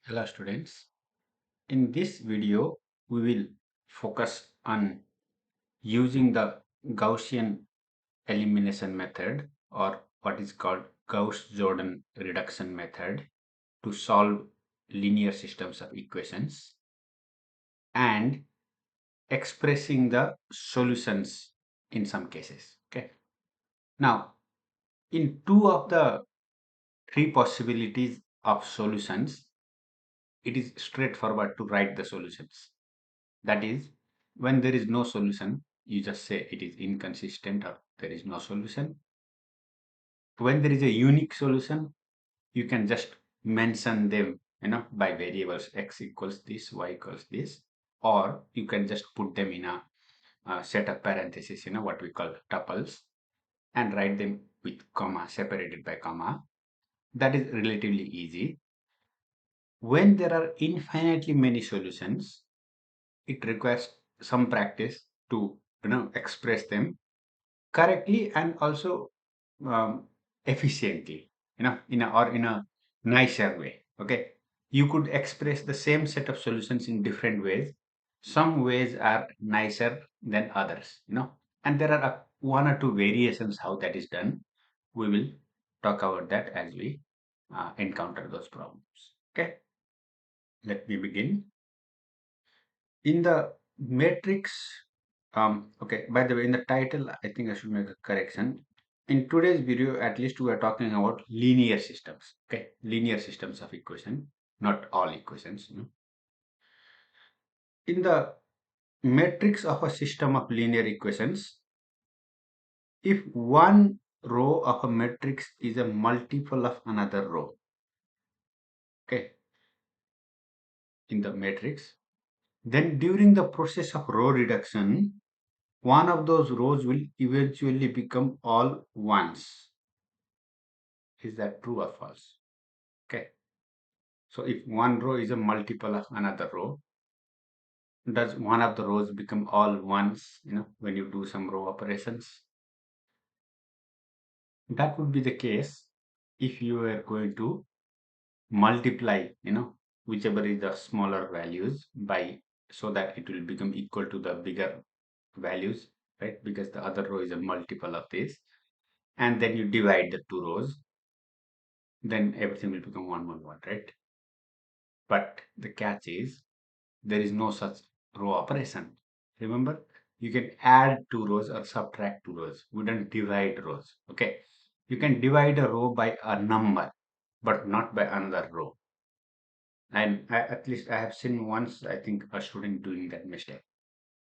Hello students. In this video, we will focus on using the Gaussian elimination method or what is called Gauss-Jordan reduction method to solve linear systems of equations and expressing the solutions in some cases. Okay. Now, in two of the three possibilities of solutions, it is straightforward to write the solutions. That is, when there is no solution, you just say it is inconsistent or there is no solution. When there is a unique solution, you can just mention them, by variables x equals this, y equals this, or you can just put them in a set of parentheses, what we call tuples, and write them with comma, separated by comma. That is relatively easy. When there are infinitely many solutions, it requires some practice to express them correctly and also um, efficiently, in a nicer way. Okay, you could express the same set of solutions in different ways. Some ways are nicer than others, and there are one or two variations how that is done. We will talk about that as we encounter those problems. Okay, let me begin. In the matrix, okay, by the way, in the title, I think I should make a correction. In today's video, at least we are talking about linear systems, okay, linear systems of equation, not all equations. In the matrix of a system of linear equations, if one row of a matrix is a multiple of another row, okay, in the matrix, then during the process of row reduction, one of those rows will eventually become all ones. Is that true or false? Okay. So if one row is a multiple of another row, does one of the rows become all ones, when you do some row operations? That would be the case if you were going to multiply, whichever is the smaller values by, so that it will become equal to the bigger values, right? Because the other row is a multiple of this. And then you divide the two rows, then everything will become 1, 1, 1, right? But the catch is there is no such row operation. Remember, you can add two rows or subtract two rows. We don't divide rows. Okay. You can divide a row by a number, but not by another row. And at least I have seen once, I think, a student doing that mistake.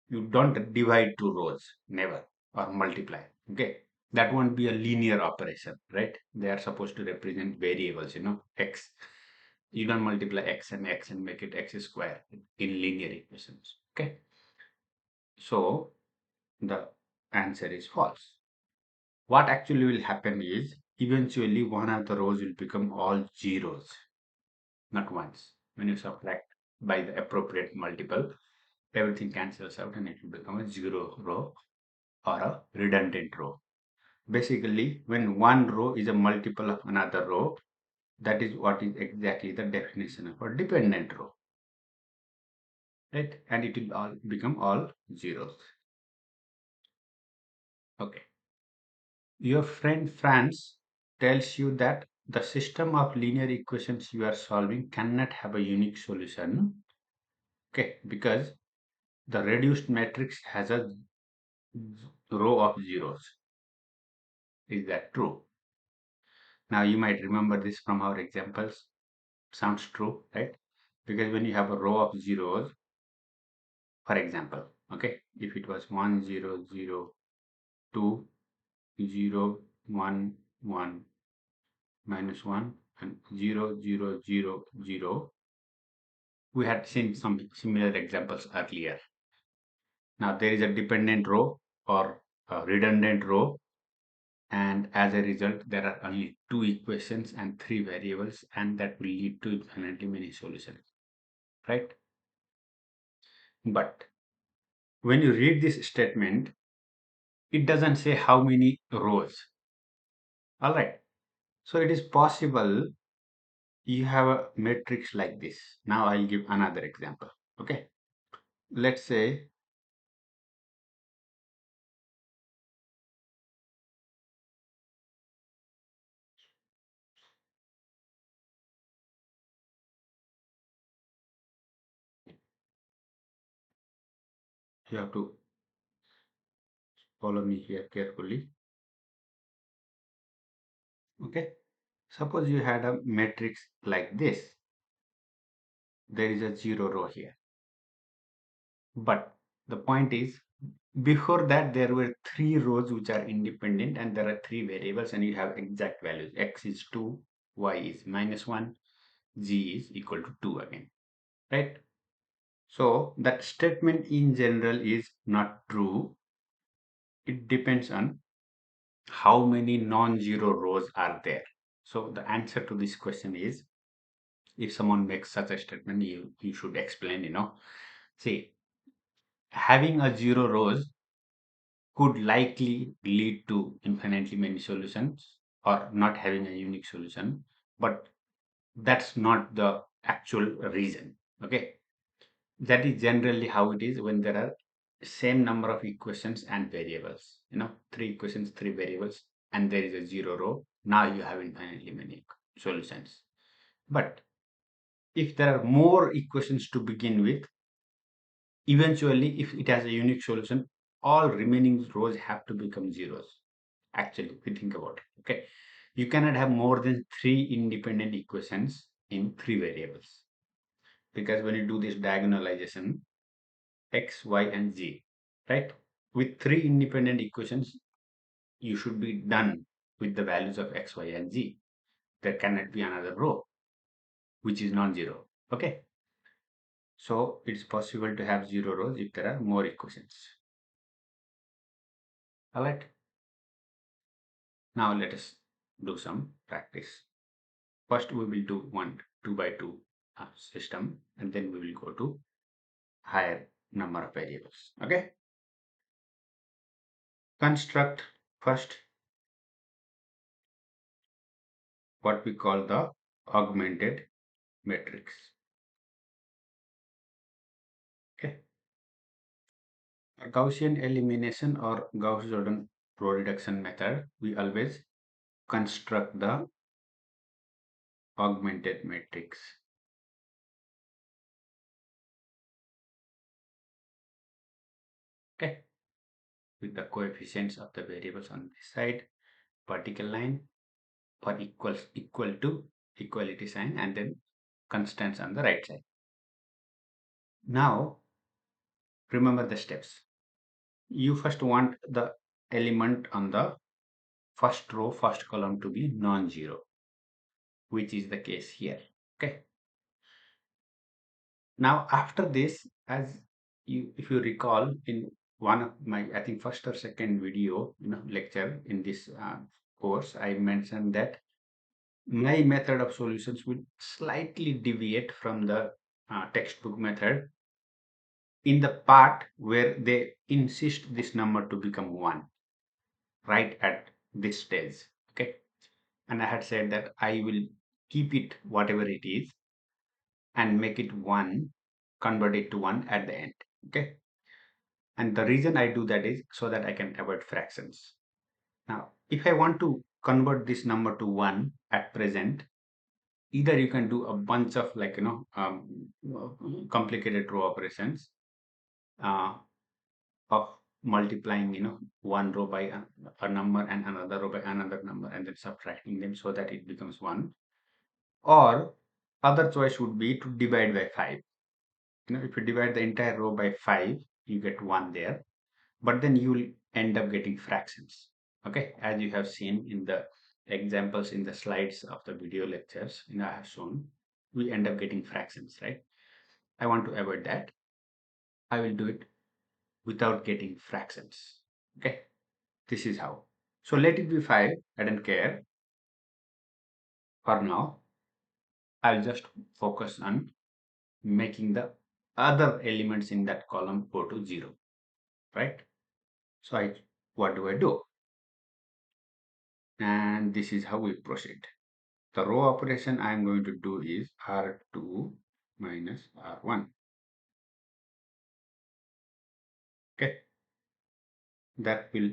You don't divide two rows, never, or multiply. Okay. That won't be a linear operation, right? They are supposed to represent variables, x. You don't multiply x and make it x square in linear equations. Okay. So the answer is false. What actually will happen is eventually one of the rows will become all zeros, not ones. When you subtract by the appropriate multiple, everything cancels out and it will become a zero row or a redundant row. Basically, when one row is a multiple of another row, that is what is exactly the definition of a dependent row, right? And it will all become all zeros. Okay. Your friend Franz tells you that the system of linear equations you are solving cannot have a unique solution. Okay, because the reduced matrix has a row of zeros. Is that true? Now you might remember this from our examples. Sounds true, right? Because when you have a row of zeros, for example, okay, if it was 1, 0, 0, 2, 0, 1, 1, minus 1, and 0, 0, 0, 0, we had seen some similar examples earlier. Now there is a dependent row or a redundant row, and as a result there are only two equations and three variables, and that will lead to infinitely many solutions, right? But when you read this statement, it doesn't say how many rows. All right. So it is possible you have a matrix like this. Now I'll give another example. Okay. Let's say you have to follow me here carefully. Okay. Suppose you had a matrix like this. There is a zero row here. But the point is, before that, there were three rows which are independent, and there are three variables, and you have exact values. X is 2, Y is -1, Z is equal to 2 again. Right? So that statement in general is not true. It depends on how many non-zero rows are there. So the answer to this question is, if someone makes such a statement, you should explain, see, having a zero rows could likely lead to infinitely many solutions or not having a unique solution, but that's not the actual reason. Okay, that is generally how it is when there are same number of equations and variables, three equations, three variables, and there is a zero row. Now you have infinitely many solutions. But if there are more equations to begin with, eventually, if it has a unique solution, all remaining rows have to become zeros. Actually, if you think about it, okay, you cannot have more than three independent equations in three variables, because when you do this diagonalization, x, y, and z, right, with three independent equations, you should be done with the values of x, y, and z. There cannot be another row which is non-zero. Okay, so it's possible to have zero rows if there are more equations. All right. Now let us do some practice. First, we will do one 2 by 2 system, and then we will go to higher number of variables. Okay. Construct first what we call the augmented matrix. Okay. For Gaussian elimination or Gauss-Jordan row reduction method, we always construct the augmented matrix. Okay. With the coefficients of the variables on this side, vertical line for equal to equality sign, and then constants on the right side. Now remember the steps. You first want the element on the first row, first column to be non-zero, which is the case here. Okay. Now after this, as if you recall, in one of my, I think, first or second video, lecture in this course, I mentioned that my method of solutions will slightly deviate from the textbook method in the part where they insist this number to become 1 right at this stage. Okay, and I had said that I will keep it whatever it is and make it 1, convert it to 1 at the end. Okay, and the reason I do that is so that I can avoid fractions. Now if I want to convert this number to 1 at present, either you can do a bunch of complicated row operations uh, of multiplying one row by a number and another row by another number, and then subtracting them so that it becomes 1. Or other choice would be to divide by 5. If you divide the entire row by 5, you get 1 there, but then you will end up getting fractions. Okay, as you have seen in the examples in the slides of the video lectures, I have shown, we end up getting fractions, right? I want to avoid that. I will do it without getting fractions. Okay, this is how. So let it be 5. I don't care. For now, I'll just focus on making the other elements in that column go to 0, right? So what do I do? And this is how we proceed. the row operation I am going to do is R2 minus R1. Okay, that will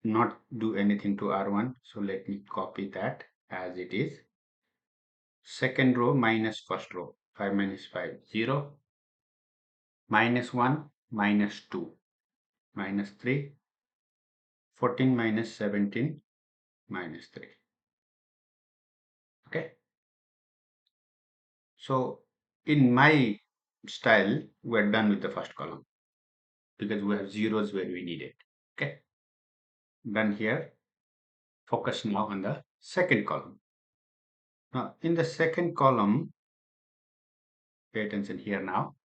not do anything to R1. So let me copy that as it is. Second row minus first row. 5 minus 5, 0. Minus 1, minus 2, minus 3. 14 minus 17, minus 3. Okay. So in my style, we're done with the first column because we have zeros where we need it. Okay. Done here. Focus now on the second column. Now in the second column, pay attention here now.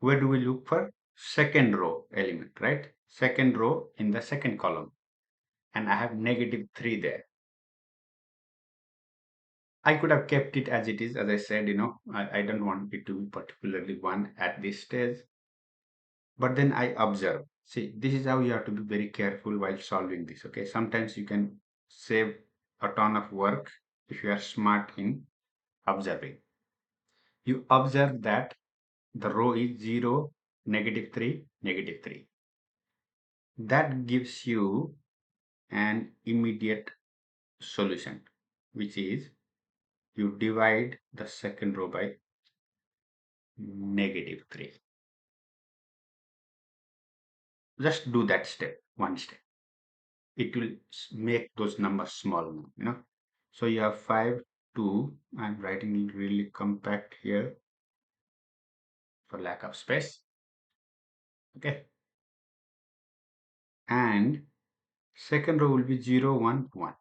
Where do we look for? Second row element, right? Second row in the second column. And I have negative 3 there. I could have kept it as it is. As I said, I don't want it to be particularly 1 at this stage. But then I observe. See, this is how you have to be very careful while solving this. Okay. Sometimes you can save a ton of work if you are smart in observing. You observe that the row is 0, negative 3, negative 3. That gives you an immediate solution, which is you divide the second row by negative 3. Just do that step, one step. It will make those numbers small now. So you have 5, 2. I'm writing it really compact here for lack of space. Okay. And second row will be 0, 1, 1.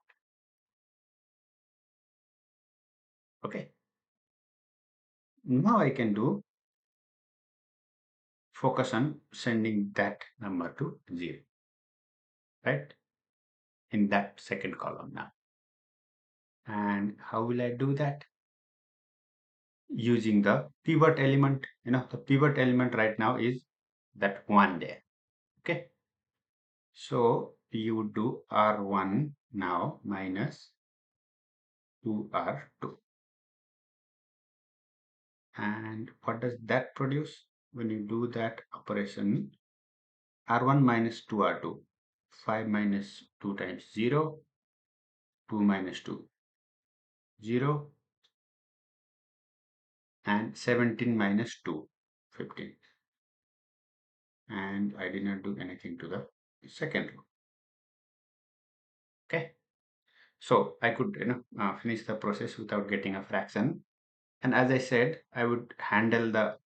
Okay. Now I can do focus on sending that number to 0. Right? In that second column now. And how will I do that? Using the pivot element. The pivot element right now is that 1 there. Okay. So you would do R1 now minus 2R2. And what does that produce? When you do that operation, R1 minus 2R2. 5 minus 2 times 0. 2 minus 2. 0. And 17 minus 2. 15. And I did not do anything to the second row. Okay. So I could finish the process without getting a fraction. And as I said, I would handle the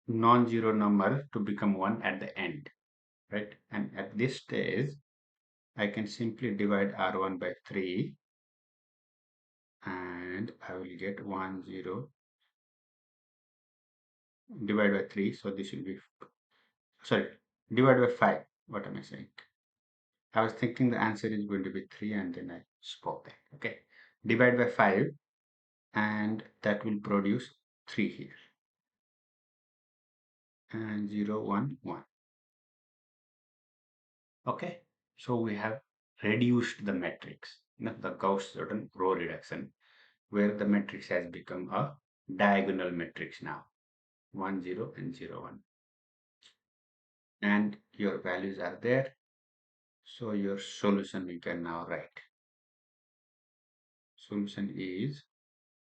non-zero number to become 1 at the end, right? And at this stage, I can simply divide R1 by 3 and I will get 1, 0, divide by 3. So this will be, sorry, divide by 5. What am I saying? I was thinking the answer is going to be 3 and then I spoke that. Okay. Divide by 5 and that will produce 3 here. And 0, 1, 1. Okay. So we have reduced the matrix, the Gauss-Jordan row reduction, where the matrix has become a diagonal matrix now. 1, 0 and 0, 1. And your values are there. So your solution you can now write. Solution is,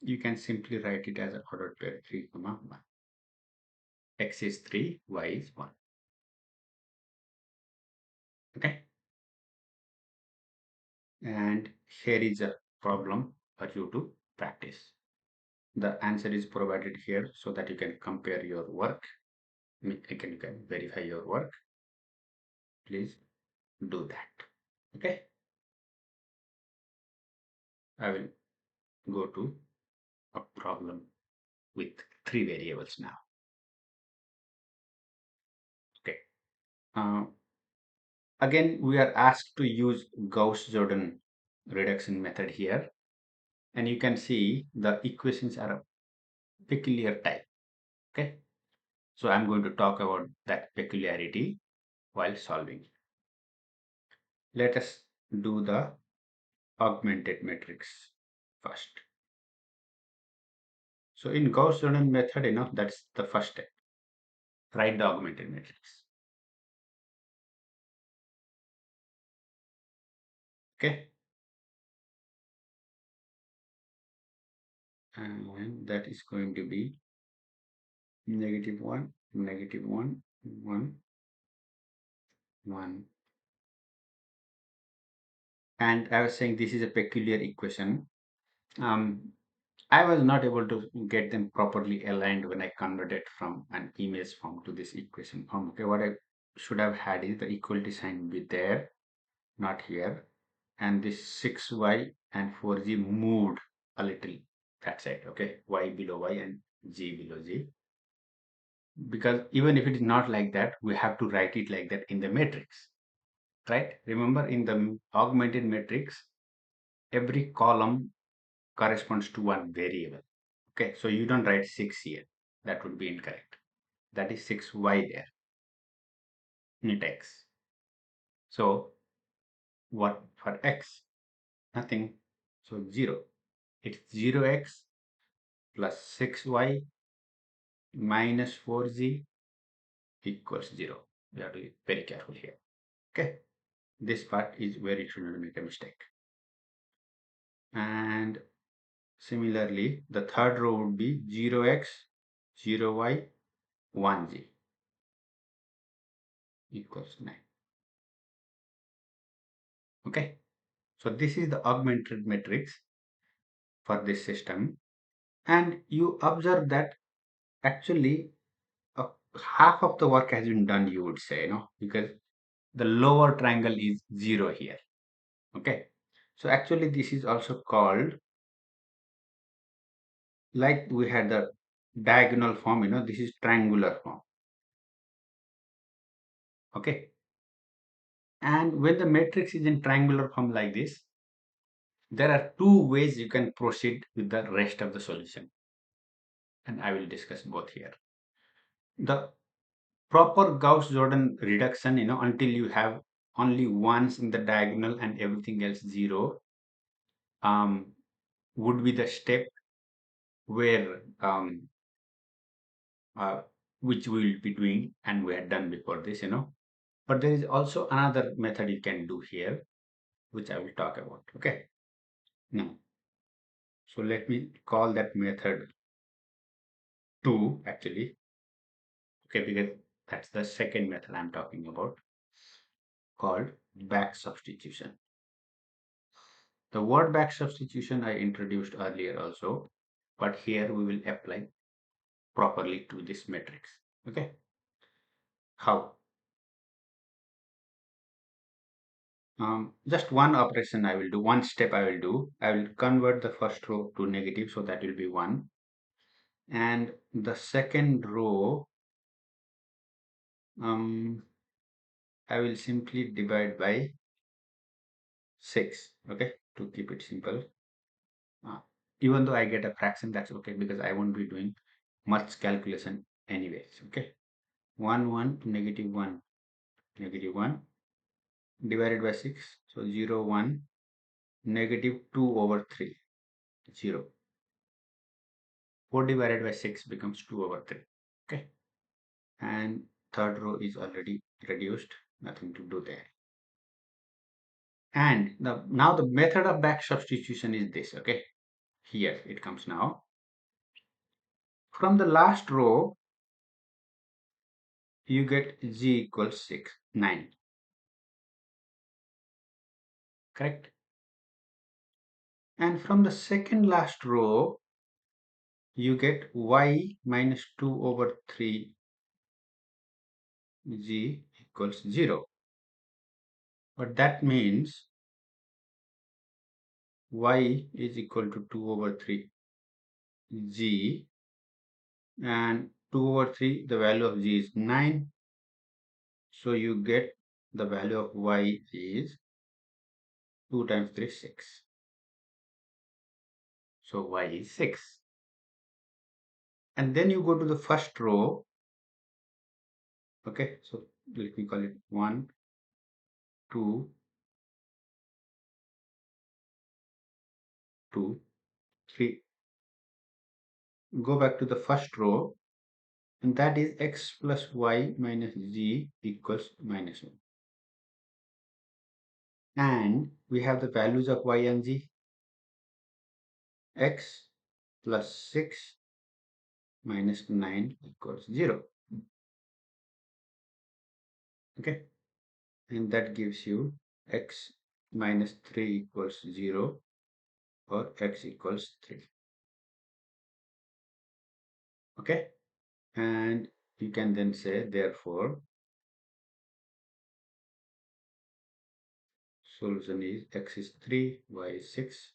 you can simply write it as a ordered pair 3, 1. X is 3, Y is 1. Okay. And here is a problem for you to practice. The answer is provided here so that you can compare your work. You can verify your work. Please do that. Okay. I will go to a problem with 3 variables now. Okay. Again, we are asked to use Gauss-Jordan reduction method here. And you can see the equations are a peculiar type. Okay. So I'm going to talk about that peculiarity while solving. Let us do the augmented matrix. first. So in Gauss-Jordan method, that's the first step. Write the augmented matrix. Okay. And that is going to be -1, -1, 1, 1. And I was saying this is a peculiar equation. Um, I was not able to get them properly aligned when I converted from an image form to this equation form. Okay, what I should have had is the equality sign be there, not here. And this 6y and 4z moved a little. That's it. Okay, y below y and z below z. Because even if it is not like that, we have to write it like that in the matrix, right? Remember, in the augmented matrix, every column corresponds to one variable. Okay, so you don't write 6 here. That would be incorrect. That is 6y there, not x. So what for x? Nothing. So 0. It's 0x plus 6y minus 4z equals 0. You have to be very careful here. Okay, this part is where you should not make a mistake. And similarly, the third row would be 0x, 0y, 1z equals 9. Okay, so this is the augmented matrix for this system. And you observe that actually uh, half of the work has been done, you would say, because the lower triangle is 0 here. Okay, so actually this is also called, like we had the diagonal form, this is triangular form. Okay, and when the matrix is in triangular form like this, there are two ways you can proceed with the rest of the solution, and I will discuss both here. The proper Gauss-Jordan reduction, until you have only ones in the diagonal and everything else 0, um, would be the step where which we will be doing, and we had done before this, But there is also another method you can do here, which I will talk about. Okay. Now, so let me call that method 2 actually. Okay, because that's the second method I'm talking about, called back substitution. The word back substitution I introduced earlier also, but here we will apply properly to this matrix. Okay, how? Just one operation I will do, one step I will do. I will convert the first row to negative, so that will be 1. And the second row, I will simply divide by 6, okay, to keep it simple. Even though I get a fraction, that's okay, because I won't be doing much calculation anyways. Okay, 1 1 -1 -1 divided by 6, so 0 1 -2 over 3 0. 4 divided by 6 becomes 2 over 3. Okay, and third row is already reduced, nothing to do there. And now the method of back substitution is this. Okay, here it comes now. From the last row you get z equals 9, correct? And from the second last row you get y minus 2 over 3 z equals 0. But that means y is equal to 2 over 3 z, and 2 over 3, the value of z is 9. So you get the value of y is 2 times 3 6. So y is 6. And then you go to the first row. Okay, so let me call it 1 2 2. 3. Go back to the first row, and that is x plus y minus z equals -1. And we have the values of y and z. X plus 6 minus 9 equals 0. Okay, and that gives you x minus 3 equals 0, or x equals 3. Okay, and you can then say, therefore, solution is x is 3, y is 6.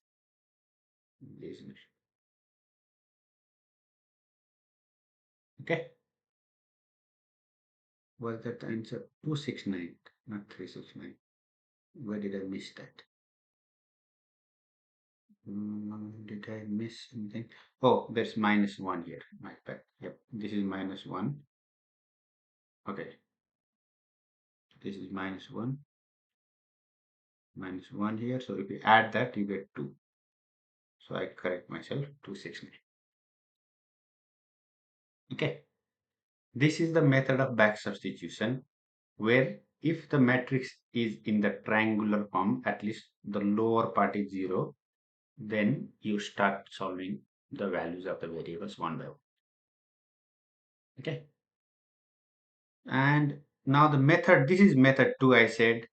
Okay, was that the answer? 269, not 369. Where did I miss that? Did I miss something? Oh, there's -1 here. My bad. Yep, this is -1. Okay, this is -1, -1 here. So if you add that, you get 2. So I correct myself, 269. Okay, this is the method of back substitution, where if the matrix is in the triangular form, at least the lower part is 0, then you start solving the values of the variables one by one. Okay, and now the method, this is method 2. I said,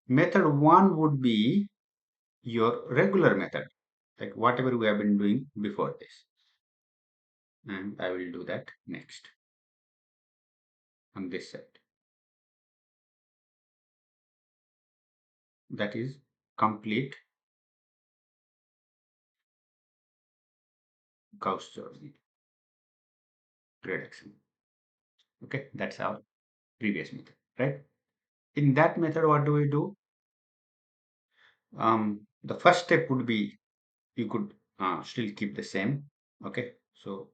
method 1 would be your regular method, like whatever we have been doing before this, and I will do that next on this side. That is complete Gauss-Jordan reduction. Okay, that's our previous method, right? In that method, what do we do? The first step would be, you could still keep the same. Okay, so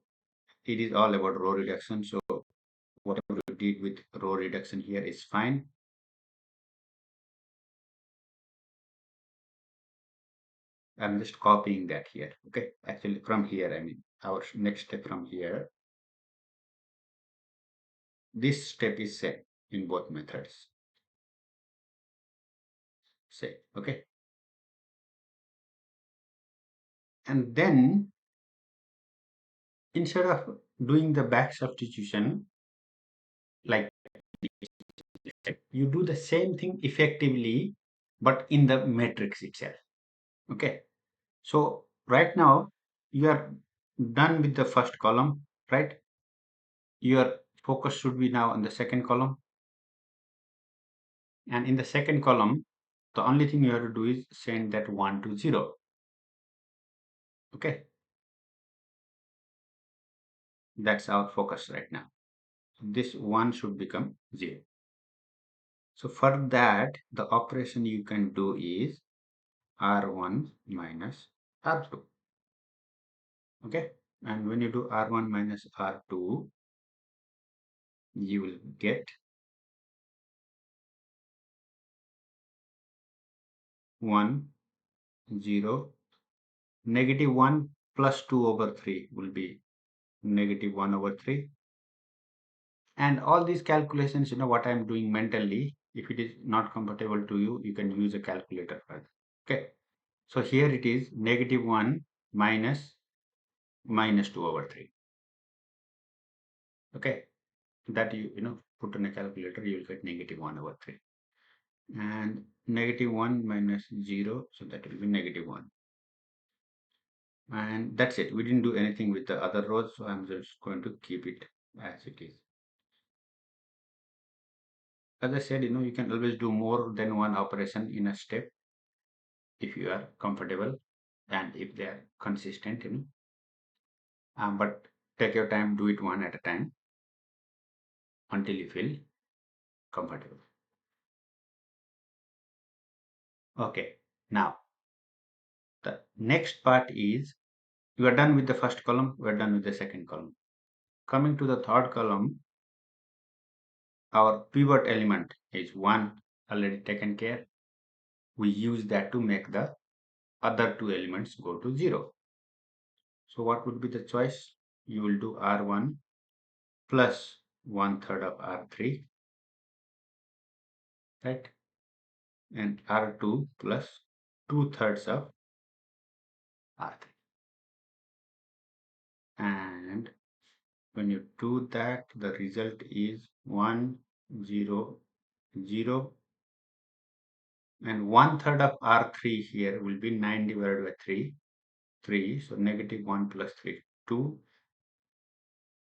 it is all about row reduction. So whatever we did with row reduction here is fine. I'm just copying that here. Okay, actually from here, I mean, our next step from here, this step is same in both methods. Say, okay. And then instead of doing the back substitution, like you do the same thing effectively, but in the matrix itself. Okay. So right now you are done with the first column, right? Your focus should be now on the second column. And in the second column, the only thing you have to do is send that 1 to 0. Okay. That's our focus right now. This 1 should become 0. So for that, the operation you can do is R1 minus R2. Okay. And when you do R1 minus R2, you will get 1, 0, -1 plus 2 over 3 will be -1 over 3. And all these calculations, what I'm doing mentally, if it is not comfortable to you, you can use a calculator for that. Okay. So here it is -1 minus -2 over 3. Okay. That you put in a calculator, you will get -1 over 3. And -1 minus 0, so that will be -1. And that's it. We didn't do anything with the other rows, so I'm just going to keep it as it is. As I said, you can always do more than one operation in a step if you are comfortable and if they are consistent, but take your time, do it one at a time until you feel comfortable. Okay, now the next part is, you are done with the first column, we are done with the second column. Coming to the third column, our pivot element is 1, already taken care. We use that to make the other two elements go to 0. So what would be the choice? You will do R1 plus 1/3 of R3, right? And R2 plus 2/3 of R3. And when you do that, the result is 1, 0, 0. And 1/3 of R3 here will be 9 divided by 3, 3. So negative 1 plus 3, 2,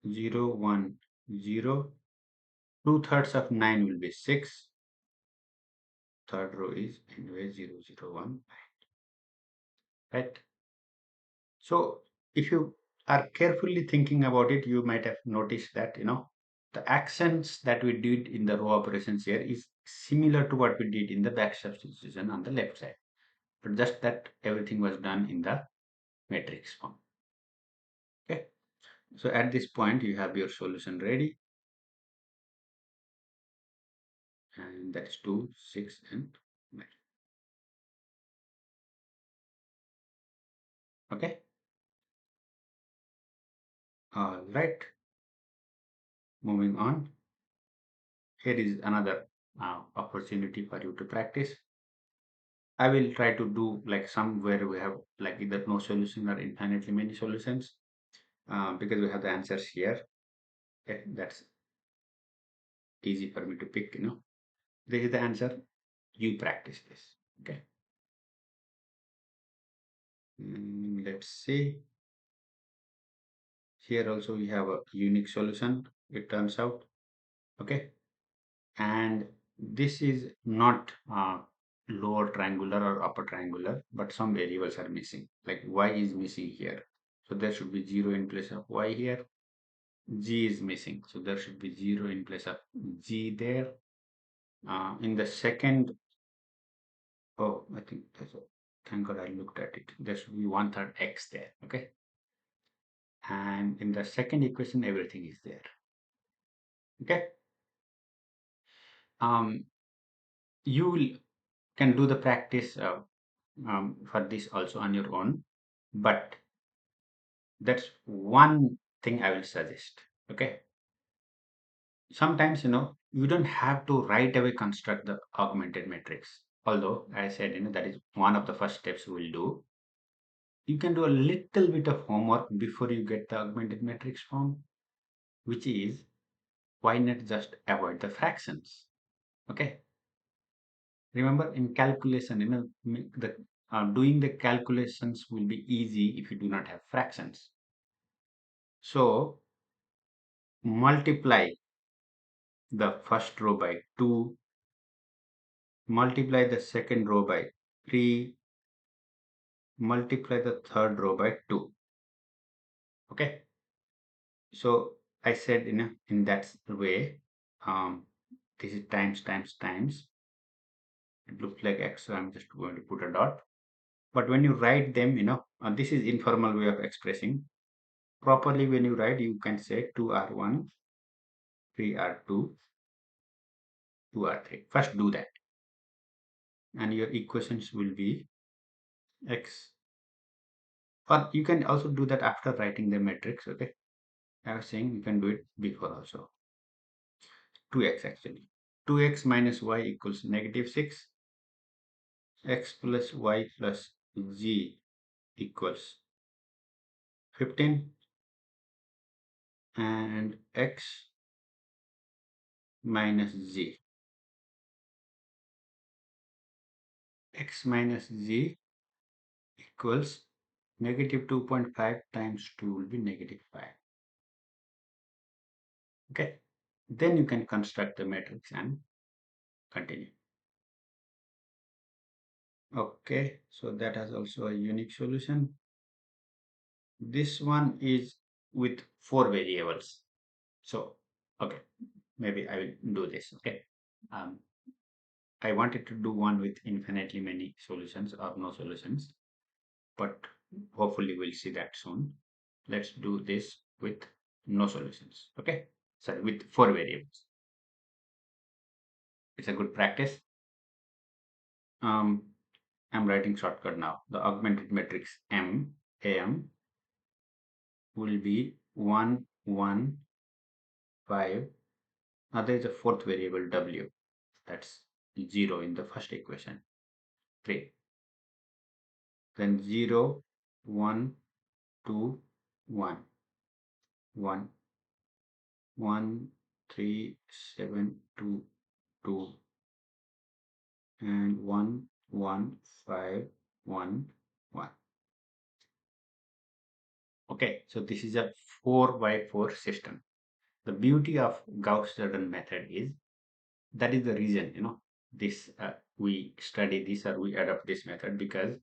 0, 1, 0. 2/3 of 9 will be 6. Third row is anyway 0, 0, 1, right? So if you are carefully thinking about it, you might have noticed that, the actions that we did in the row operations here is similar to what we did in the back substitution on the left side. But just that everything was done in the matrix form. Okay. So at this point, you have your solution ready. And that's 2, 6, and 9. Okay. All right. Moving on. Here is another opportunity for you to practice. I will try to do like some where we have like either no solution or infinitely many solutions because we have the answers here. Okay, that's easy for me to pick. This is the answer. You practice this. Okay. Let's see. Here also we have a unique solution, it turns out. Okay. And this is not lower triangular or upper triangular, but some variables are missing. Like y is missing here. So there should be 0 in place of y here. G is missing. So there should be 0 in place of G there. In the second, oh, I think thank God I looked at it. There should be 1/3 X there. Okay. And in the second equation, everything is there. Okay. Um, you can do the practice for this also on your own, but that's one thing I will suggest. Okay. Sometimes, you don't have to right away construct the augmented matrix. Although I said, that is one of the first steps we will do. You can do a little bit of homework before you get the augmented matrix form, which is why not just avoid the fractions? Okay. Remember in calculation, doing the calculations will be easy if you do not have fractions. So multiply the first row by 2, multiply the second row by 3, multiply the third row by 2. Okay. So I said in that way, this is times, times, times. It looks like X, so I'm just going to put a dot. But when you write them, this is informal way of expressing. Properly, when you write, you can say 2R1, 3R2, 2R3. First do that. And your equations will be X. Or you can also do that after writing the matrix, okay? I was saying you can do it before also. 2x actually. 2x minus y equals -6. X plus y plus z equals 15. And x minus z. X minus z equals -2.5 times 2 will be -5. Okay. Then you can construct the matrix and continue. Okay. So that has also a unique solution. This one is with 4 variables. So, okay, maybe I will do this. Okay. Um, I wanted to do one with infinitely many solutions or no solutions, but hopefully we'll see that soon. Let's do this with no solutions. Okay. Sorry, with 4 variables. It's a good practice. I'm writing shortcut now. The augmented matrix M, AM will be 1, 1, 5. Now there is a fourth variable w. That's 0 in the first equation. 3. Then 0, 1, 2, 1. 1, 1, 3, 7, 2, 2, and 1, 1, 5, 1, 1. Okay, so this is a 4 by 4 system. The beauty of Gauss-Jordan method is that is the reason, this we study this or we adopt this method, because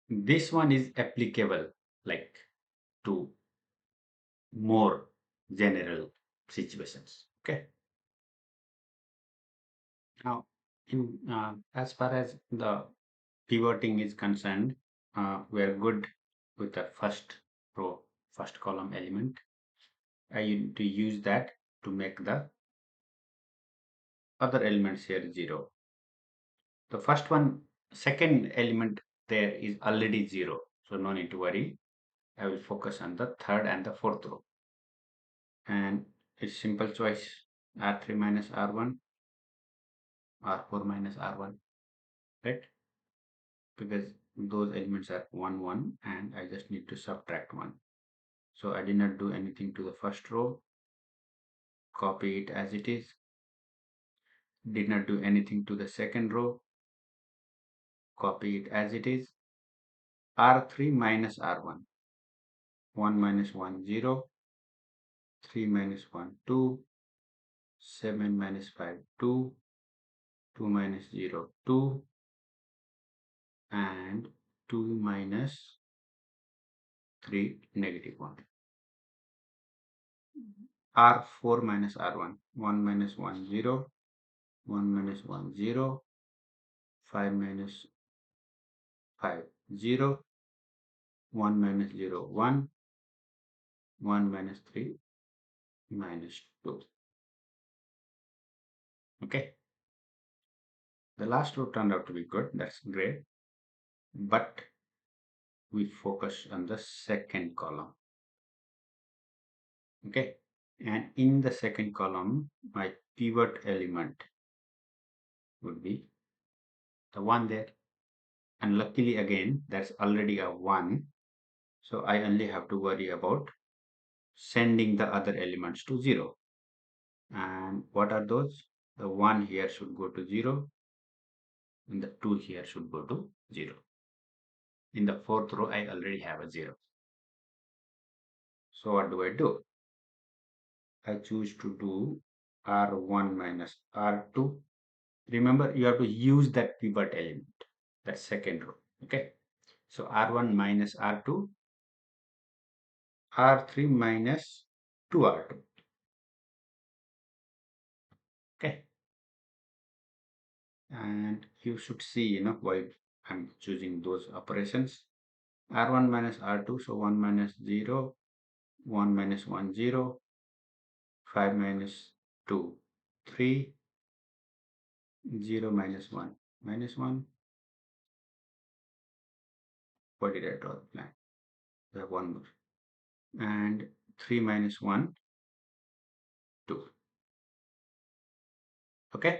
this one is applicable like to more general situations. Okay. Now, as far as the pivoting is concerned, we are good with the first row, first column element. I need to use that to make the other elements here 0. The first one, second element there is already 0, so no need to worry. I will focus on the third and the fourth row. And it's simple choice, R3 minus R1, R4 minus R1, right? Because those elements are 1, 1, and I just need to subtract 1. So I did not do anything to the first row, copy it as it is. Did not do anything to the second row, copy it as it is. R3 minus R1, 1 minus 1, 0, 3 minus 1, 2, 7 minus 5, 2, 2 minus 0, 2, and 2 minus 3, negative 1. R4 minus R1, 1 minus 1, 0, 1 minus 1, 0, 5 minus 5, 0, 1 minus 0, 1, 1 minus 3, minus 2. Okay. The last row turned out to be good. That's great. But we focus on the second column. Okay. And in the second column, my pivot element would be the 1 there. And luckily again, that's already a 1. So I only have to worry about sending the other elements to 0. And what are those? The 1 here should go to 0, and the 2 here should go to 0. In the fourth row, I already have a 0. So what do? I choose to do R1 minus R2. Remember, you have to use that pivot element, that second row. Okay. So R1 minus R2, R3 minus 2R2. Okay. And you should see, why I'm choosing those operations. R1 minus R2, so 1 minus 0, 1 minus 1, 0, 5 minus 2, 3, 0 minus 1, minus 1. What did I draw the line? We have one more. And 3 minus 1, 2. Okay.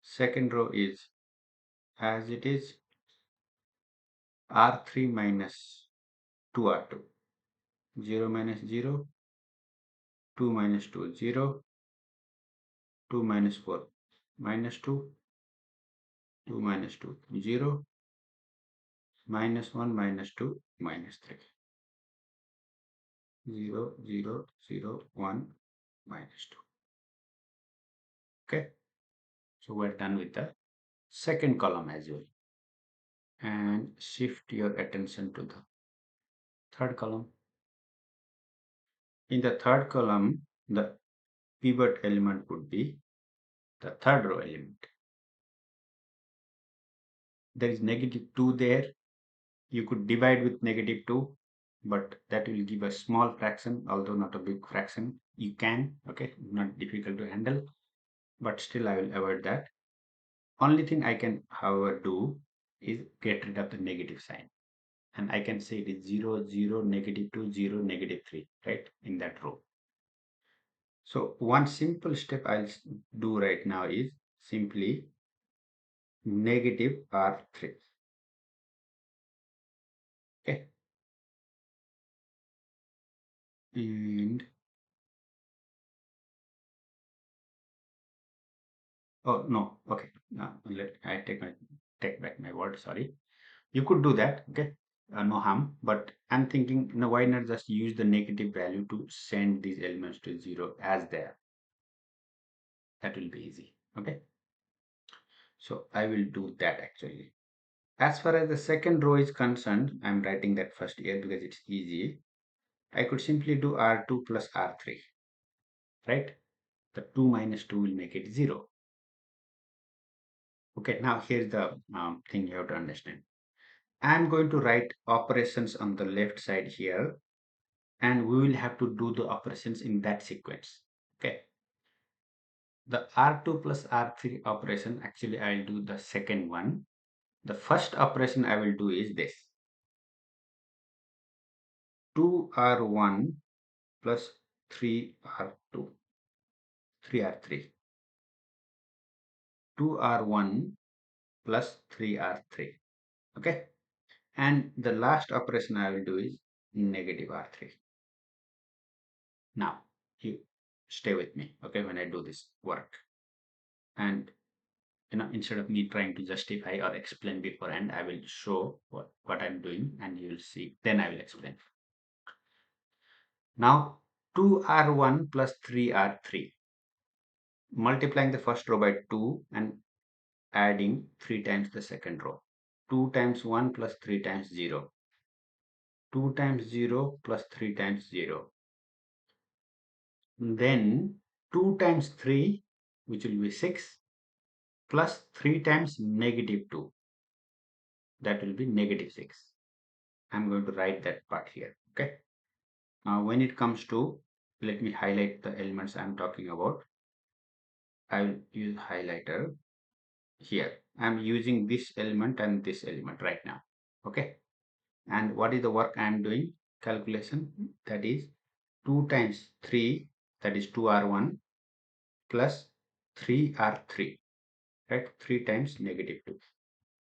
Second row is as it is, R3 minus 2R2. 0 minus 0, 2 minus 2, 0, 2 minus 4, minus 2, 2 minus 2, 0, minus 1, minus 2, minus 3. 0, 0, 0, 1, minus 2. Okay. So we're done with the second column as well. And shift your attention to the third column. In the third column, the pivot element would be the third row element. There is negative 2 there. You could divide with negative 2, but that will give a small fraction, although not a big fraction. You can, okay, not difficult to handle, but still I will avoid that. Only thing I can, however, do is get rid of the negative sign. and I can say it is 0, 0, -2, 0, -3, right, in that row. So one simple step I'll do right now is simply negative R3. Okay. And oh no, okay. Let I take back my word. Sorry. You could do that. Okay. No harm. But I'm thinking, why not just use the negative value to send these elements to zero as there? That will be easy. Okay. So I will do that actually. As far as the second row is concerned, I'm writing that first here because it's easy. I could simply do R2 plus R3, right? The 2 minus 2 will make it 0. Okay, now here's the thing you have to understand. I'm going to write operations on the left side here, and we will have to do the operations in that sequence. Okay, the R2 plus R3 operation, actually I'll do the second one. The first operation I will do is this. 2R1 plus 3R2, 3R3. 2R1 plus 3R3. Okay, and the last operation I will do is negative R3. Now you stay with me, okay, when I do this work. And instead of me trying to justify or explain beforehand, I will show what I'm doing and you will see. Then I will explain. Now 2R1 plus 3R3. Multiplying the first row by 2 and adding 3 times the second row. 2 times 1 plus 3 times 0. 2 times 0 plus 3 times 0. Then 2 times 3, which will be 6, plus 3 times -2. That will be -6. I'm going to write that part here. Okay. Now, when it comes to, let me highlight the elements I'm talking about. I will use highlighter here. I'm using this element and this element right now. Okay. And what is the work I'm doing? Calculation, that is 2 times 3, that is 2R1 plus 3R3, right? 3 times -2.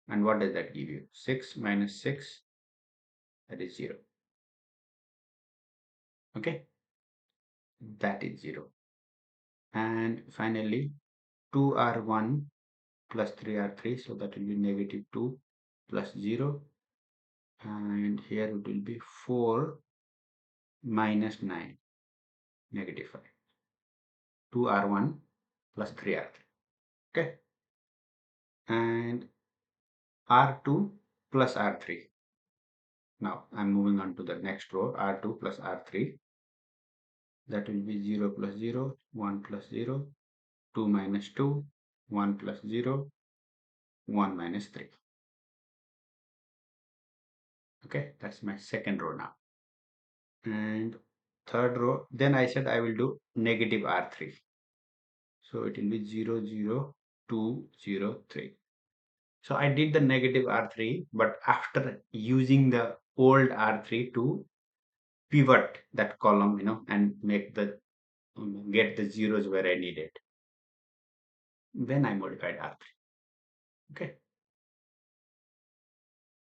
And what does that give you? 6 minus 6, that is 0. Okay. That is 0. And finally 2R1 plus 3R3, so that will be -2 plus 0, and here it will be 4 minus 9, -5. 2R1 plus 3R3. Okay, and R2 plus R3. Now I'm moving on to the next row. R2 plus R3, that will be 0 plus 0, 1 plus 0, 2 minus 2, 1 plus 0, 1 minus 3. Okay, that's my second row now. And third row, then I said I will do negative R3. So it will be 0, 0, 2, 0, 3. So I did the negative R3, but after using the old R3 to pivot that column, and make the get the zeros where I need it. Then I modified R3. Okay.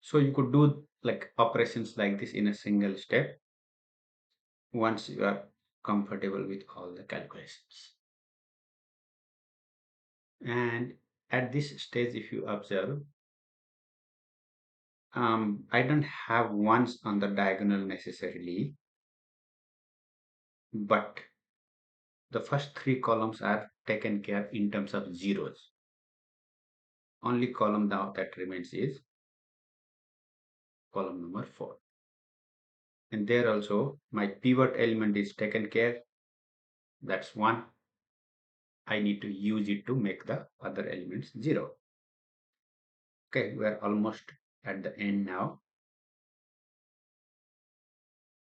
So you could do like operations like this in a single step once you are comfortable with all the calculations. And at this stage, if you observe, I don't have ones on the diagonal necessarily, but the first three columns are taken care in terms of zeros. Only column now that remains is column number 4. And there also my pivot element is taken care. That's 1. I need to use it to make the other elements 0. Okay, we are almost at the end now.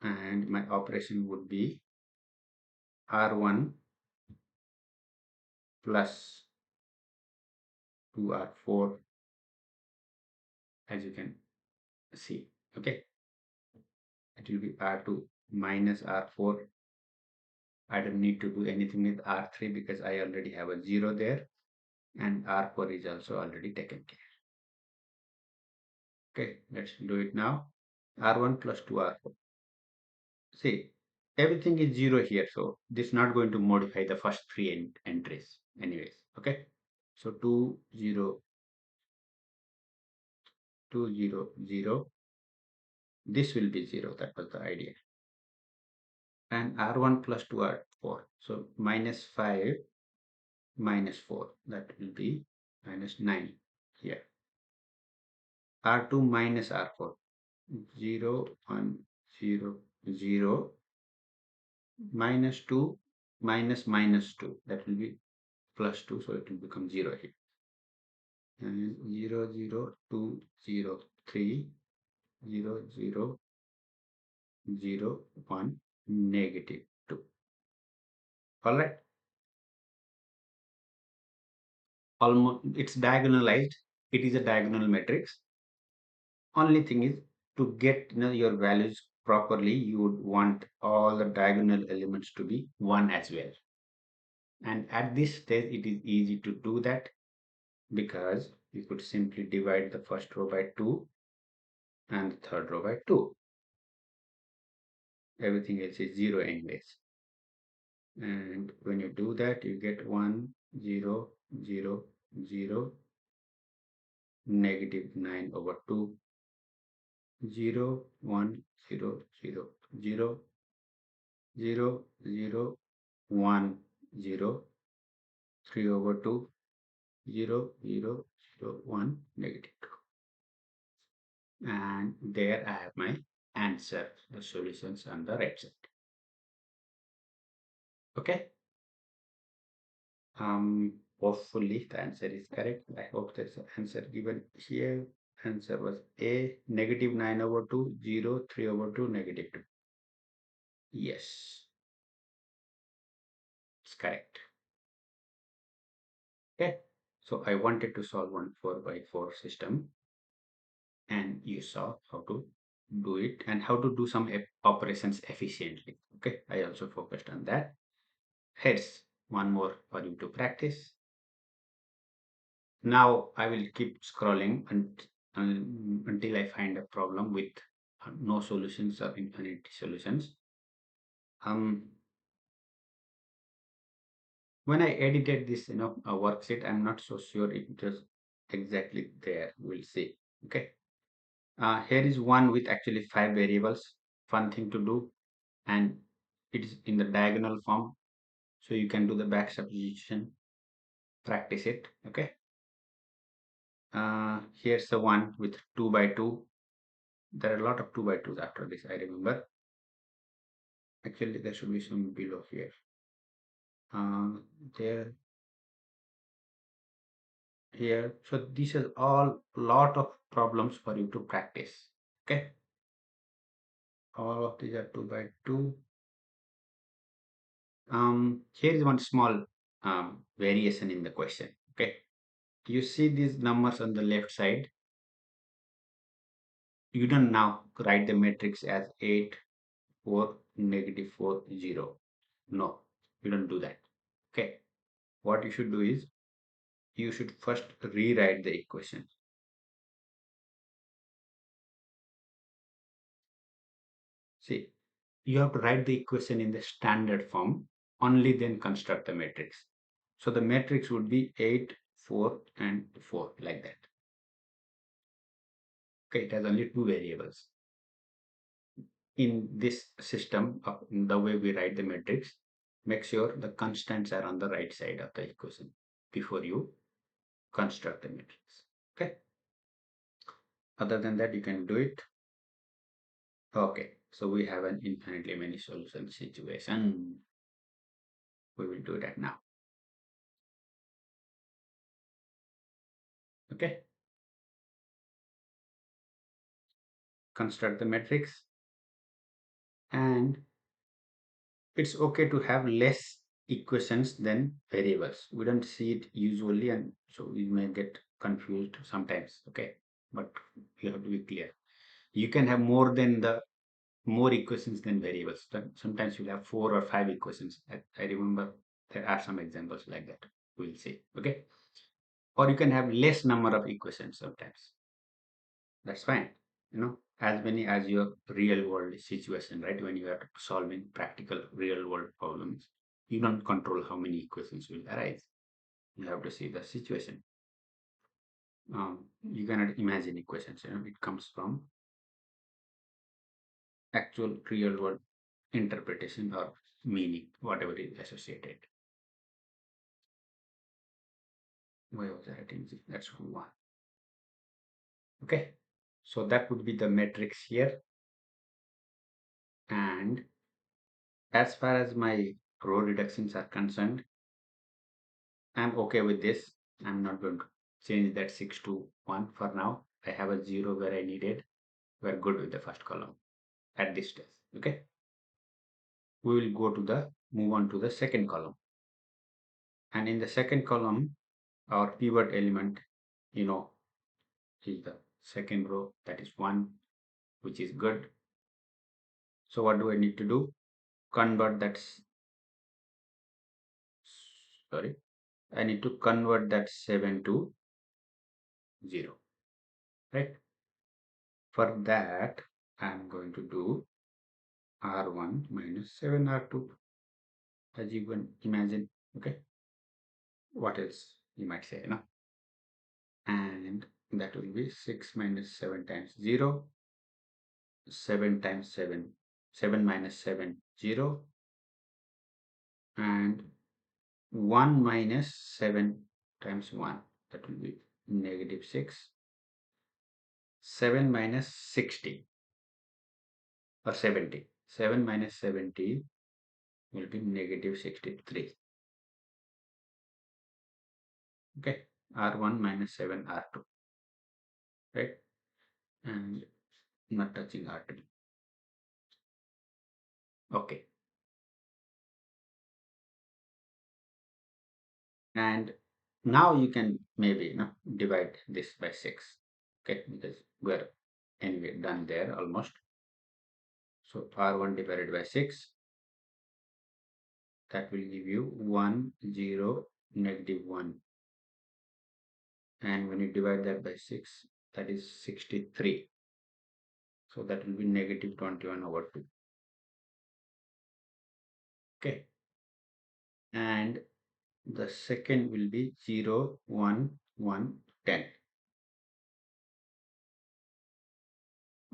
And my operation would be R1 plus 2R4, as you can see. Okay, it will be R2 minus R4. I don't need to do anything with R3 because I already have a 0 there, and R4 is also already taken care. Okay, let's do it now. R1 plus 2R4. See, everything is 0 here, so this is not going to modify the first three entries anyways. Okay, so 2 0 2 0 0, this will be 0. That was the idea. And R1 plus 2 R4, so minus 5 minus 4, that will be minus 9 here. R2 minus R4, 0 1 0 0 minus 2 minus minus 2, that will be plus 2, so it will become 0 here. And 0 0 2 0 3 0 0 0 1 negative 2. All right, almost it's diagonalized. It is a diagonal matrix. Only thing is, to get your values properly, you would want all the diagonal elements to be 1 as well. And at this stage, it is easy to do that because you could simply divide the first row by 2 and the third row by 2. Everything else is 0 anyways. And when you do that, you get 1 0 0 0 negative 9 over 2 0 1 0 0 0 0 0 1 0 3 over 2 0 0 0 1 negative 2. And there I have my answer, the solutions on the right side. Okay, hopefully the answer is correct. I hope there's an answer given here. Answer was A, negative 9 over 2 0 3 over 2 negative 2. Yes, it's correct. Okay, so I wanted to solve one 4 by 4 system, and you saw how to do it and how to do some operations efficiently. Okay, I also focused on that. Here's one more for you to practice. Now I will keep scrolling until I find a problem with no solutions or infinite solutions. When I edited this worksheet, I'm not so sure it was exactly there. We'll see. Okay, here is one with actually 5 variables. Fun thing to do, and it is in the diagonal form, so you can do the back substitution, practice it. Okay, here's the one with 2 by 2. There are a lot of 2 by 2s after this, I remember. Actually, there should be some below here. There, here. So these are all lot of problems for you to practice. Okay, all of these are 2 by 2. Here is one small variation in the question. Okay, you see these numbers on the left side. You don't now write the matrix as 8 4 negative 4 0. No, you don't do that. Okay, what you should do is you should first rewrite the equation. See, you have to write the equation in the standard form, only then construct the matrix. So the matrix would be 8 4 and 4, like that. Okay, it has only two variables. In this system, the way we write the matrix, make sure the constants are on the right side of the equation before you construct the matrix. Okay, other than that, you can do it. Okay, so we have an infinitely many solution situation. We will do that now. Okay, construct the matrix, and it's okay to have less equations than variables. We don't see it usually, and so we may get confused sometimes. Okay, but you have to be clear. You can have more equations than variables. Sometimes you'll have 4 or 5 equations. I remember there are some examples like that. We'll see. Okay. Or you can have less number of equations sometimes. That's fine. As many as your real world situation, right? When you are solving practical real world problems, you don't control how many equations will arise. You have to see the situation. You cannot imagine equations. It comes from actual real world interpretation or meaning, whatever is associated. Why was I writing this? That's one. Okay. So that would be the matrix here. And as far as my row reductions are concerned, I'm okay with this. I'm not going to change that 6 to 1 for now. I have a 0 where I needed. We're good with the first column at this stage. Okay. We will move on to the second column. And in the second column, our pivot element, you know, is the second row, that is 1, which is good. So what do I need to do? Convert that, sorry, I need to convert that 7 to 0, right? For that, I'm going to do R1 minus 7R2, as you can imagine. Okay. What else you might say, and that will be 6 minus 7 times 0, 7 times 7, 7 minus 7, 0, and 1 minus 7 times 1, that will be negative 6, 7 minus 60 or 70, 7 minus 70 will be negative 63. Okay, R1 minus 7 R2, right? And not touching R2. Okay. And now you can maybe divide this by 6. Okay, because we're anyway done there almost. So R1 divided by 6, that will give you 1, 0, negative 1. And when you divide that by 6, that is 63. So that will be negative 21 over 2. Okay. And the second will be 0, 1, 1, 10.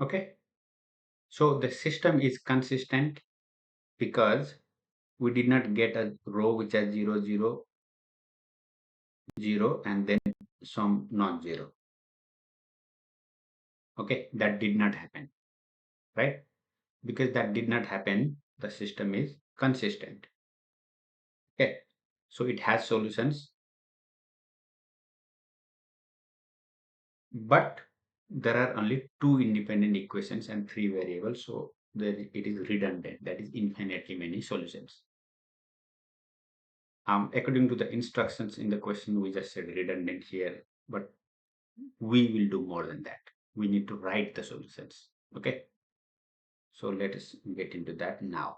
Okay. So the system is consistent because we did not get a row which has 0, 0, 0 and then some non-zero. Okay, that did not happen, right? Because that did not happen, the system is consistent. Okay, so it has solutions, but there are only 2 independent equations and 3 variables, so it is redundant, that is infinitely many solutions. According to the instructions in the question, we just said redundant here, but we will do more than that. We need to write the solutions. Okay, so let us get into that now.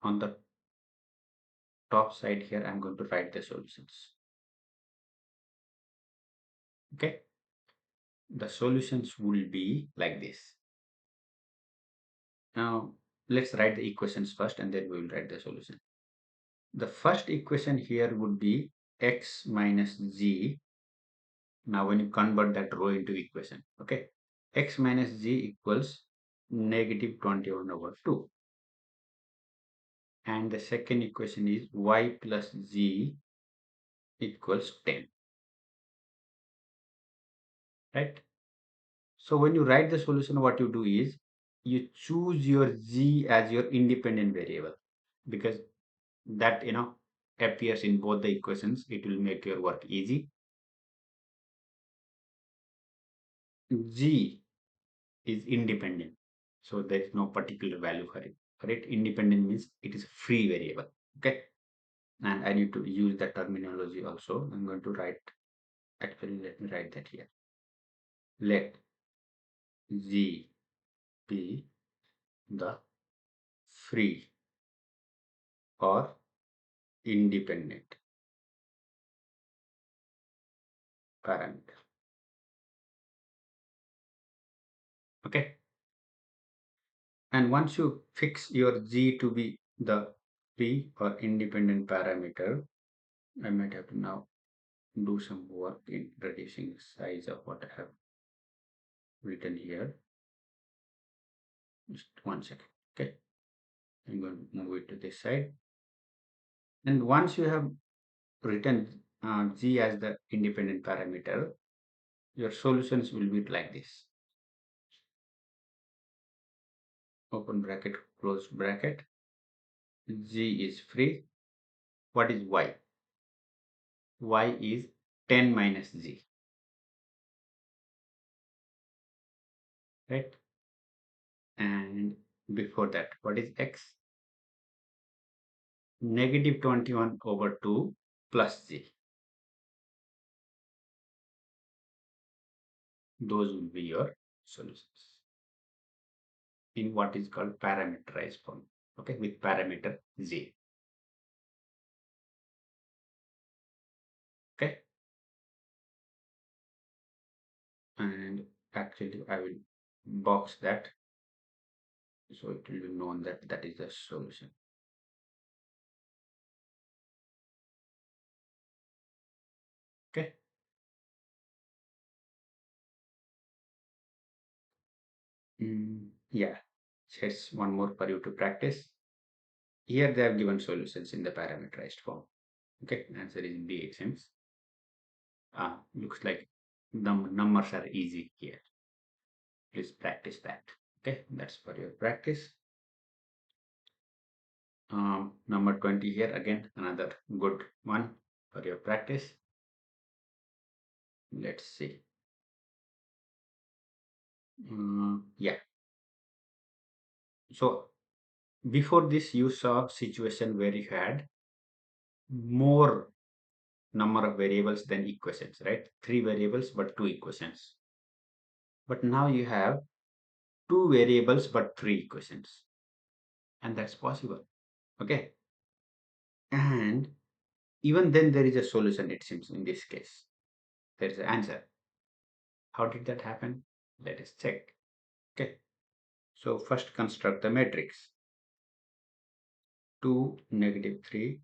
On the top side here, I'm going to write the solutions. Okay, the solutions will be like this. Now let's write the equations first and then we will write the solution. The first equation here would be x minus z. Now when you convert that row into equation, okay, x minus z equals negative 21 over 2. And the second equation is y plus z equals 10. Right? So when you write the solution, what you do is you choose your z as your independent variable, because that appears in both the equations. It will make your work easy. Z is independent, so there is no particular value for it. Independent means it is a free variable. Okay, and I need to use the terminology also. I'm going to write, actually let me write that here. Let z be the free or independent parameter. Okay. And once you fix your g to be the free or independent parameter, I might have to now do some work in reducing the size of what I have written here. Just 1 second. Okay. I'm going to move it to this side. And once you have written g as the independent parameter, your solutions will be like this. Open bracket, close bracket. G is free. What is y? Y is 10 minus g, right? And before that, what is x? Negative 21 over 2 plus g. Those will be your solutions in what is called parameterized form. Okay, with parameter z. Okay, and actually I will box that so it will be known that that is the solution. Okay. Yeah, here's one more for you to practice. Here they have given solutions in the parameterized form. Okay, answer is B, it seems. Looks like the numbers are easy here. Please practice that. Okay, that's for your practice. Number 20 here, again, another good one for your practice. Let's see. Yeah. So before this, you saw situation where you had more number of variables than equations, right? 3 variables, but 2 equations. But now you have 2 variables, but 3 equations. And that's possible. Okay. And even then there is a solution, it seems, in this case. There is an answer. How did that happen? Let us check. Okay. So first construct the matrix. 2, negative 3,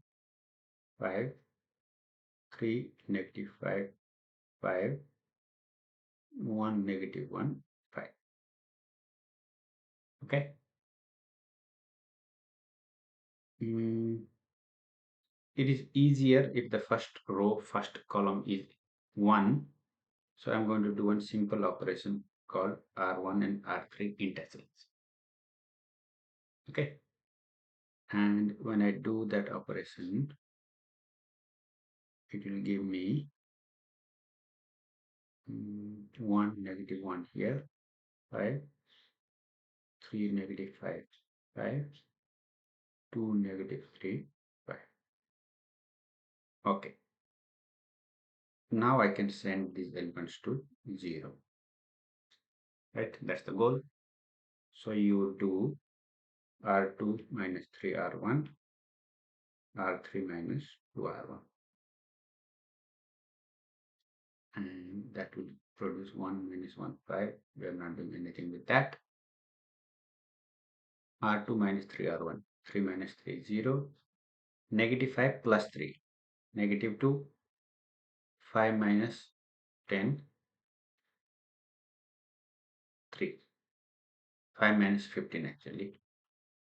5, 3, negative 5, 5, 1, negative 1, 5. Okay. It is easier if the first row, first column is 1. So I'm going to do one simple operation called R1 and R3 interchange. Okay. And when I do that operation, it will give me 1, negative 1 here, 5, 3, negative 5, 5, 2, negative 3, 5. Okay. Now I can send these elements to 0. Right? That's the goal. So you do R2 minus 3 R1, R3 minus 2 R1. And that will produce 1 minus 1, 5. We are not doing anything with that. R2 minus 3 R1, 3 minus 3, 0. Negative 5 plus 3, negative 2. 5 minus 10, 3. 5 minus 15 actually,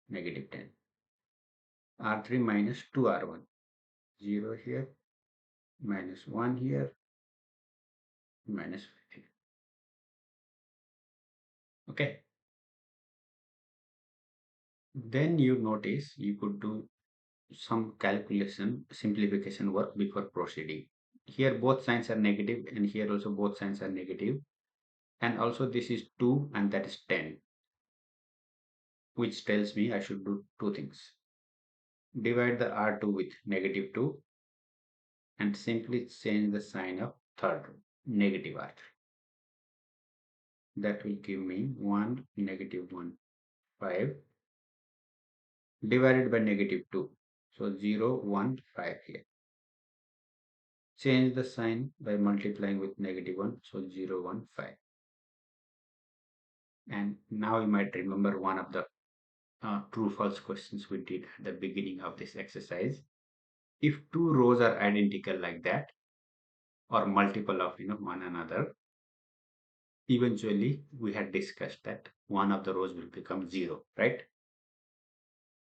negative 10. R3 minus 2 R1, 0 here, minus 1 here, minus 15. Okay. Then you notice you could do some calculation, simplification work before proceeding. Here both signs are negative and here also both signs are negative. And also this is 2 and that is 10, which tells me I should do two things. Divide the R2 with negative 2 and simply change the sign of third row, negative R3. That will give me 1, negative 1, 5 divided by negative 2. So 0, 1, 5 here. Change the sign by multiplying with negative 1. So 0, 1, 5. And now you might remember one of the true false questions we did at the beginning of this exercise. If two rows are identical like that, or multiple of one another, eventually we had discussed that one of the rows will become 0, right?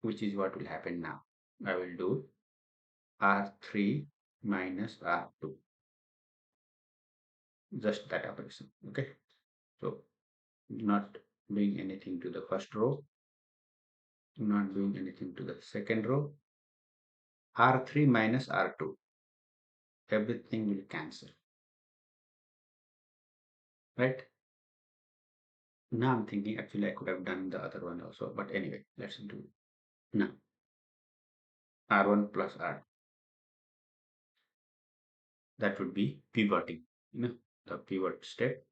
Which is what will happen now. I will do R3 minus R2, just that operation. Okay, so not doing anything to the first row, not doing anything to the second row. R3 minus R2, everything will cancel, right? Now I'm thinking actually I could have done the other one also, but anyway, let's do it now. R1 plus R, that would be pivoting, the pivot step.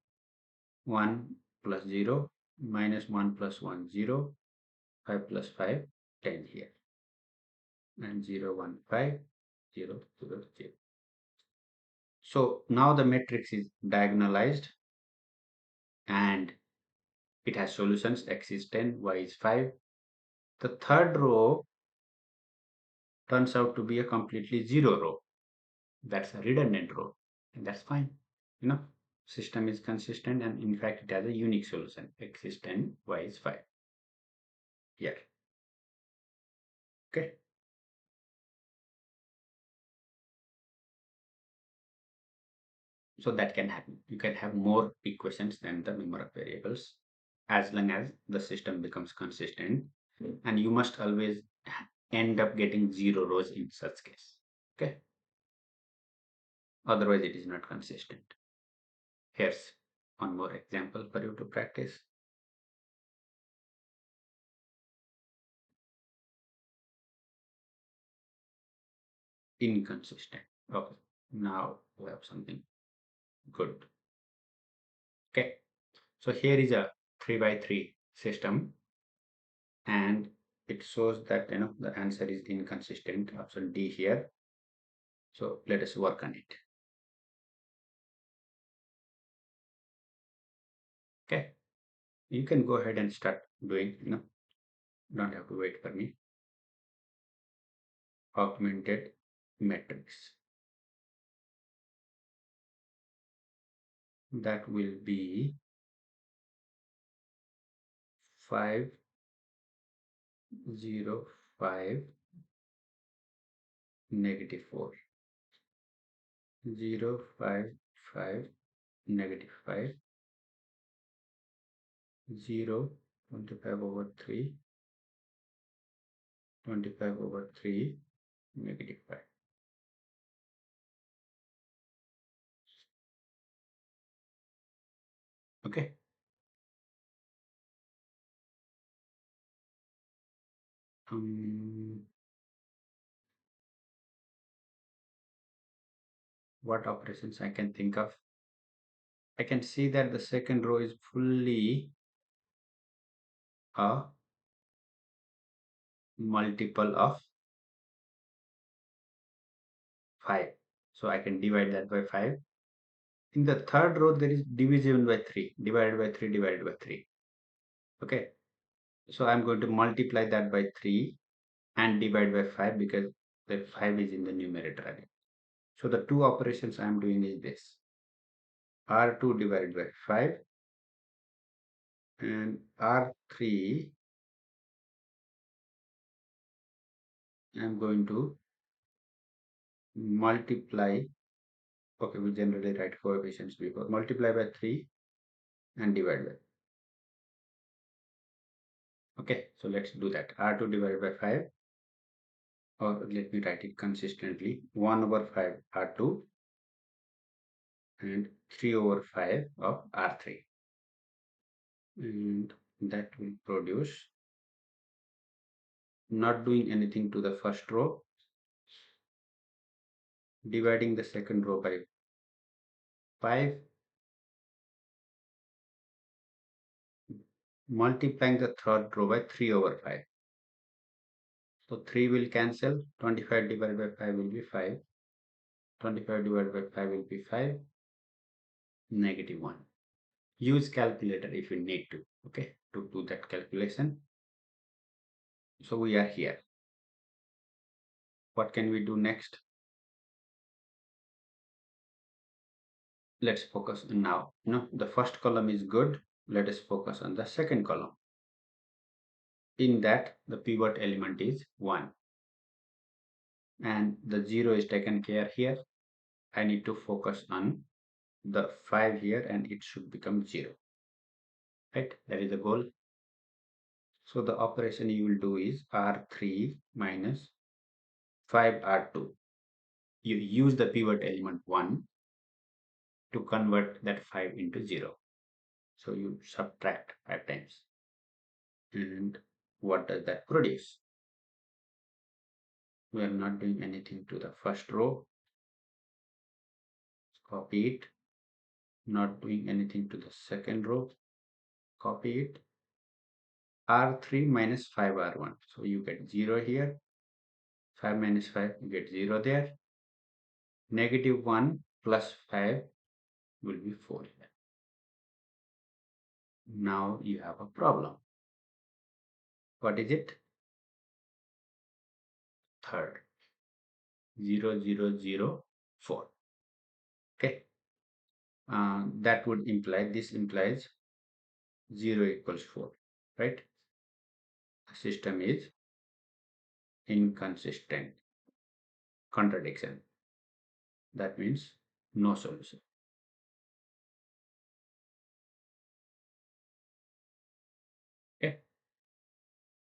1 plus 0 minus 1 plus 1, 0, 5 plus 5, 10 here, and 0, 1, 5, 0, 0, 0. So now the matrix is diagonalized and it has solutions. X is 10, Y is 5. The third row turns out to be a completely zero row. That's a redundant row, and that's fine. System is consistent, and in fact it has a unique solution. X is 10, Y is 5 here. Okay. So that can happen. You can have more equations than the number of variables as long as the system becomes consistent, and you must always end up getting zero rows in such case. Okay. Otherwise it is not consistent. Here's one more example for you to practice. Inconsistent. Okay. Now we have something good. Okay. So here is a 3 by 3 system, and it shows that the answer is inconsistent. Option D here. So let us work on it. Okay. You can go ahead and start doing, don't have to wait for me. Augmented matrix. That will be 5, 0, 5, negative 4. 0, 5, 5, negative 5. 0, 25 over 3, 25 over 3, negative 5. Okay. What operations I can think of? I can see that the second row is fully a multiple of 5. So I can divide that by 5. In the third row, there is division by 3, divided by 3, divided by 3. Okay. So I'm going to multiply that by 3 and divide by 5 because the 5 is in the numerator again. So the two operations I'm doing is this. R2 divided by 5 and R3 I'm going to multiply. Okay, we generally write coefficients before. Multiply by 3 and divide by. Okay, so let's do that. R2 divided by 5, or let me write it consistently. 1 over 5 R2 and 3 over 5 of R3. And that will produce, not doing anything to the first row, dividing the second row by 5 multiplying the third row by 3 over 5. So 3 will cancel, 25 divided by 5 will be 5, 25 divided by 5 will be 5, negative 1. Use calculator if you need to, okay, to do that calculation. So we are here. What can we do next? Let's focus now. The first column is good. Let us focus on the second column. In that, the pivot element is 1. And the 0 is taken care here. I need to focus on the 5 here and it should become 0. Right? That is the goal. So the operation you will do is R3 minus 5R2. You use the pivot element 1 to convert that 5 into 0. So you subtract 5 times. And what does that produce? We are not doing anything to the first row. Copy it. Not doing anything to the second row. Copy it. R3 minus 5R1. So you get 0 here. 5 minus 5, you get 0 there. Negative 1 plus 5 will be 4 here. Now you have a problem. What is it? Third. 0, 0, 0, 4. Okay. That would imply, this implies 0 equals 4. Right? The system is inconsistent. Contradiction. That means no solution. Okay.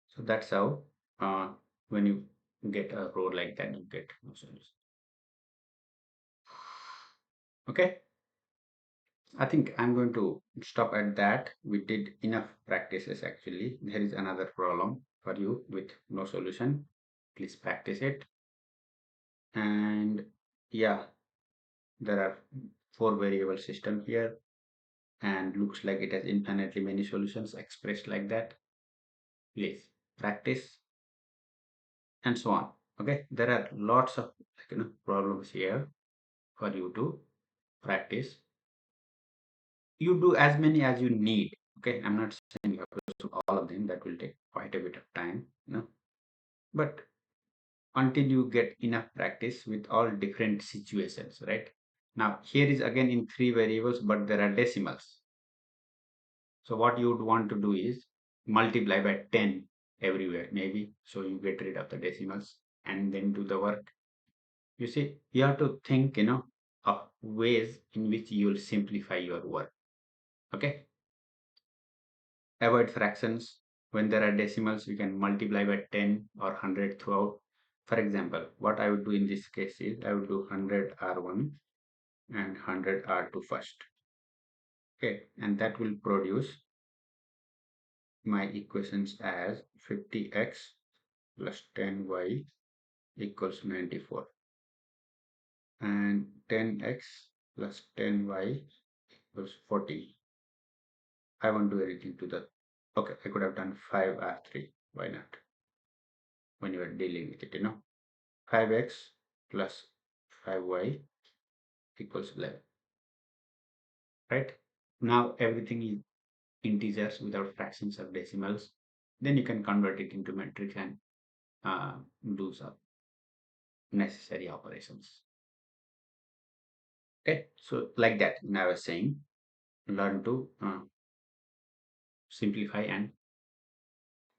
So that's how when you get a row like that, you get no solution. Okay. I think I'm going to stop at that. We did enough practices actually. There is another problem for you with no solution. Please practice it. And yeah, there are 4 variable system here and looks like it has infinitely many solutions expressed like that. Please practice and so on. Okay, there are lots of problems here for you to practice. You do as many as you need. Okay, I'm not saying you have to do all of them. That will take quite a bit of time, but until you get enough practice with all different situations, right? Now here is again in 3 variables, but there are decimals. So what you would want to do is multiply by 10 everywhere, maybe, so you get rid of the decimals and then do the work. You see, you have to think, of ways in which you will simplify your work. Okay. Avoid fractions. When there are decimals, you can multiply by 10 or 100 throughout. For example, what I would do in this case is I would do 100 R1 and 100 R2 first. Okay, and that will produce my equations as 50x plus 10y equals 94 and 10x plus 10y equals 40. I won't do anything to the, okay, I could have done 5R3. Why not? When you are dealing with it, 5x plus 5y equals 11. Right? Now everything is integers without fractions or decimals. Then you can convert it into matrix and do some necessary operations. Okay, so like that, I was saying, learn to simplify and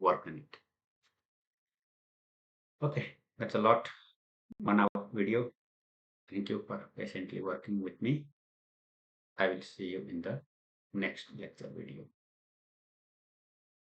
work on it. Okay, that's a lot. 1 hour video. Thank you for patiently working with me. I will see you in the next lecture video.